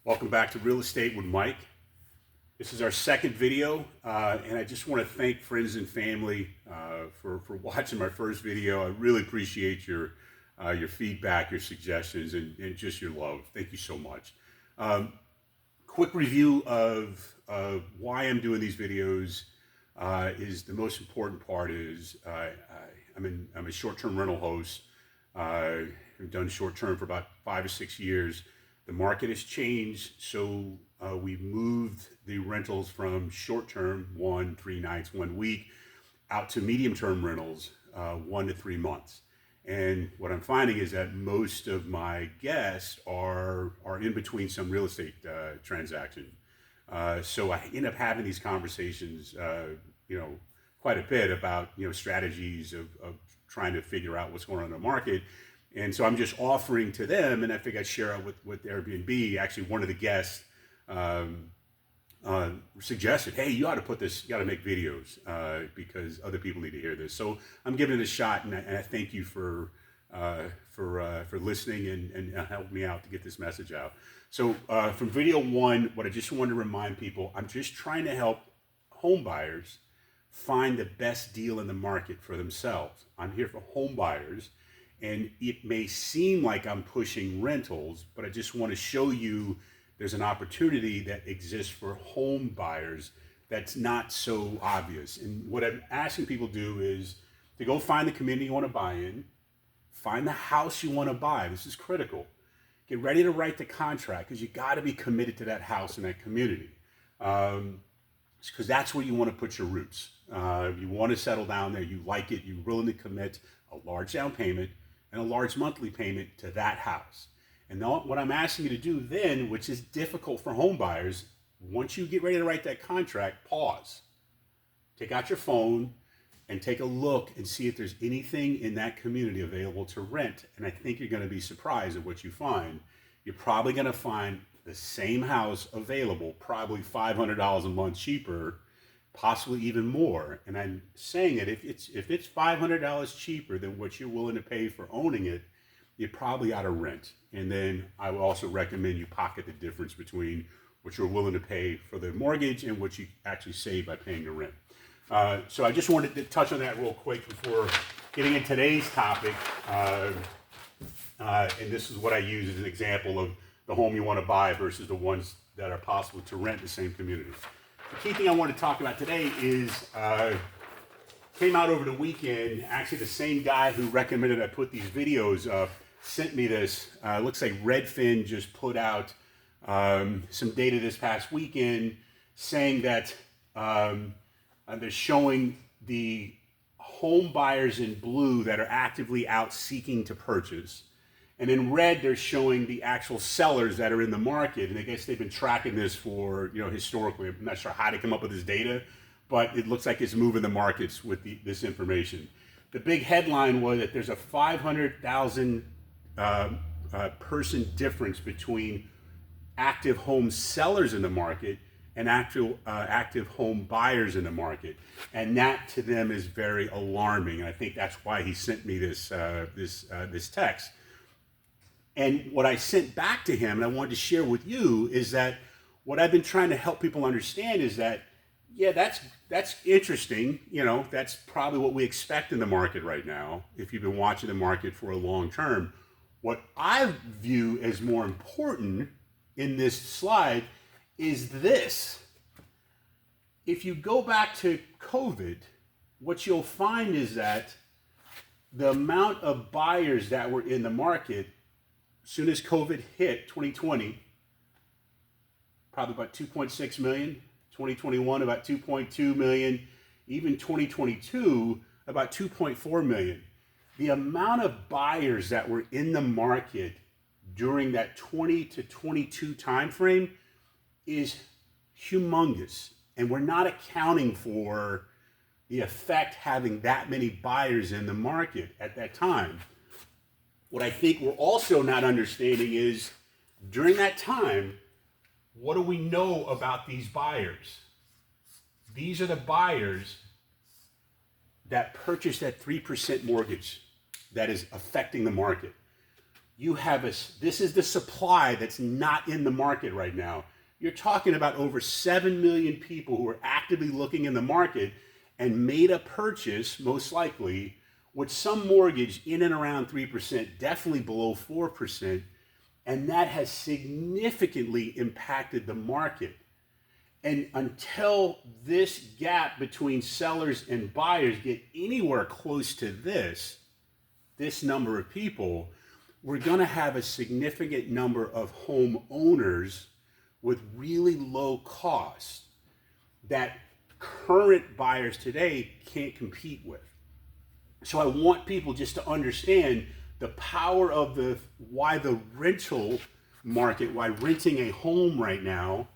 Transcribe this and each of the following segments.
Welcome back to Real Estate with Mike. This is our second video, and I just want to thank friends and family for watching my first video. I really appreciate your feedback, your suggestions, and just your love. Thank you so much. Quick review of why I'm doing these videos is the most important part is I'm a short-term rental host. I've done short-term for about 5 or 6 years. The market has changed, so we've moved the rentals from short-term, 3 nights, 1 week, out to medium-term rentals, 1 to 3 months. And what I'm finding is that most of my guests are in between some real estate transaction. So I end up having these conversations, quite a bit about strategies of trying to figure out what's going on in the market. And so I'm just offering to them, and I think I'd share it with Airbnb. Actually, one of the guests suggested, hey, you ought to put this, you got to make videos because other people need to hear this. So I'm giving it a shot, and I thank you for listening and helping me out to get this message out. So from video one, what I just wanted to remind people, I'm just trying to help home buyers find the best deal in the market for themselves. I'm here for home buyers. And it may seem like I'm pushing rentals, but I just want to show you there's an opportunity that exists for home buyers that's not so obvious. And what I'm asking people to do is to go find the community you want to buy in, find the house you want to buy. This is critical. Get ready to write the contract because you got to be committed to that house and that community. Because that's where you want to put your roots. You want to settle down there. You like it. You're willing to commit a large down payment and a large monthly payment to that house. And now what I'm asking you to do then, which is difficult for home buyers, once you get ready to write that contract, pause. Take out your phone and take a look and see if there's anything in that community available to rent. And I think you're going to be surprised at what you find. You're probably going to find the same house available, probably $500 a month cheaper, possibly even more. And I'm saying that if it's $500 cheaper than what you're willing to pay for owning it, you probably ought to rent. And then I will also recommend you pocket the difference between what you're willing to pay for the mortgage and what you actually save by paying the rent. So I just wanted to touch on that real quick before getting into today's topic. And this is what I use as an example of the home you want to buy versus the ones that are possible to rent in the same community. The key thing I want to talk about today is, came out over the weekend, actually the same guy who recommended I put these videos up sent me this. Looks like Redfin just put out some data this past weekend saying that they're showing the home buyers in blue that are actively out seeking to purchase. And in red, they're showing the actual sellers that are in the market. And I guess they've been tracking this for, historically. I'm not sure how to come up with this data, but it looks like it's moving the markets with this information. The big headline was that there's a 500,000 person difference between active home sellers in the market and active home buyers in the market. And that to them is very alarming. And I think that's why he sent me this text. And what I sent back to him, and I wanted to share with you, is that what I've been trying to help people understand is that, yeah, that's interesting. That's probably what we expect in the market right now, if you've been watching the market for a long term. What I view as more important in this slide is this. If you go back to COVID, what you'll find is that the amount of buyers that were in the market as soon as COVID hit 2020, probably about 2.6 million, 2021 about 2.2 million, even 2022 about 2.4 million. The amount of buyers that were in the market during that 20 to 22 timeframe is humongous. And we're not accounting for the effect having that many buyers in the market at that time. What I think we're also not understanding is during that time, what do we know about these buyers? These are the buyers that purchased that 3% mortgage that is affecting the market. this is the supply that's not in the market right now. You're talking about over 7 million people who are actively looking in the market and made a purchase, most likely, with some mortgage in and around 3%, definitely below 4%. And that has significantly impacted the market. And until this gap between sellers and buyers get anywhere close to this number of people, we're going to have a significant number of homeowners with really low costs that current buyers today can't compete with. So I want people just to understand the power of why the rental market, why renting a home right now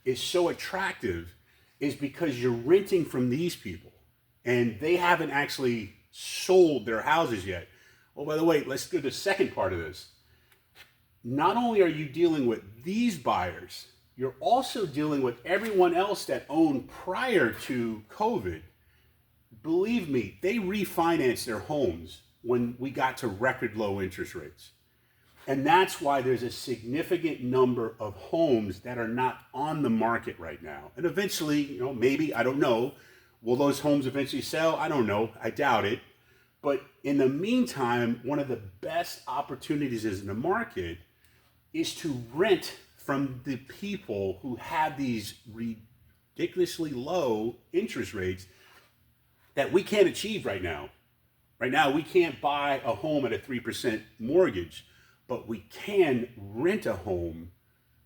is so attractive, is because you're renting from these people and they haven't actually sold their houses yet. Oh, by the way, let's go to the second part of this. Not only are you dealing with these buyers, you're also dealing with everyone else that owned prior to COVID. Believe me, they refinanced their homes when we got to record low interest rates. And that's why there's a significant number of homes that are not on the market right now. And eventually, maybe, I don't know, will those homes eventually sell? I don't know. I doubt it. But in the meantime, one of the best opportunities in the market is to rent from the people who have these ridiculously low interest rates that we can't achieve right now. Right now, we can't buy a home at a 3% mortgage, but we can rent a home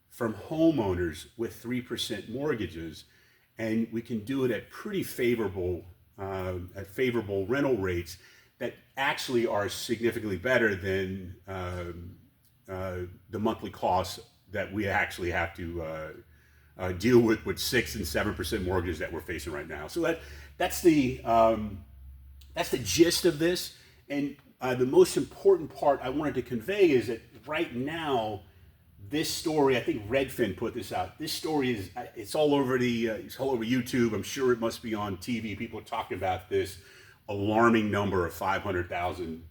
from homeowners with 3% mortgages, and we can do it at pretty favorable rental rates that actually are significantly better than the monthly costs that we actually have to deal with 6 and 7% mortgages that we're facing right now. So that's the gist of this. And the most important part I wanted to convey is that right now, this story, I think Redfin put this out. This story it's all over it's all over YouTube. I'm sure it must be on TV. People are talking about this alarming number of 500,000.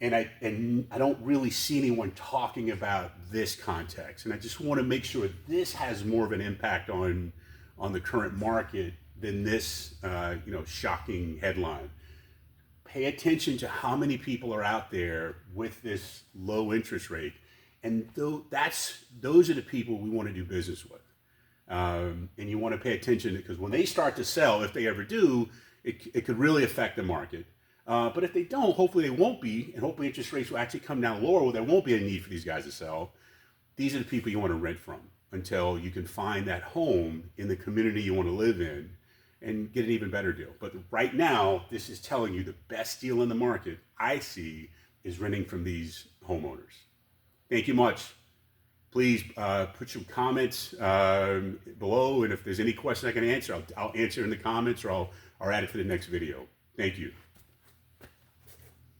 And I don't really see anyone talking about this context. And I just want to make sure this has more of an impact on the current market than this shocking headline. Pay attention to how many people are out there with this low interest rate. And those are the people we want to do business with. And you want to pay attention, because when they start to sell, if they ever do, it could really affect the market. But if they don't, hopefully they won't be, and hopefully interest rates will actually come down lower, where there won't be a need for these guys to sell. These are the people you want to rent from until you can find that home in the community you want to live in and get an even better deal. But right now, this is telling you the best deal in the market I see is renting from these homeowners. Thank you much. Please put some comments below, and if there's any question I can answer, I'll answer in the comments, or I'll add it to the next video. Thank you.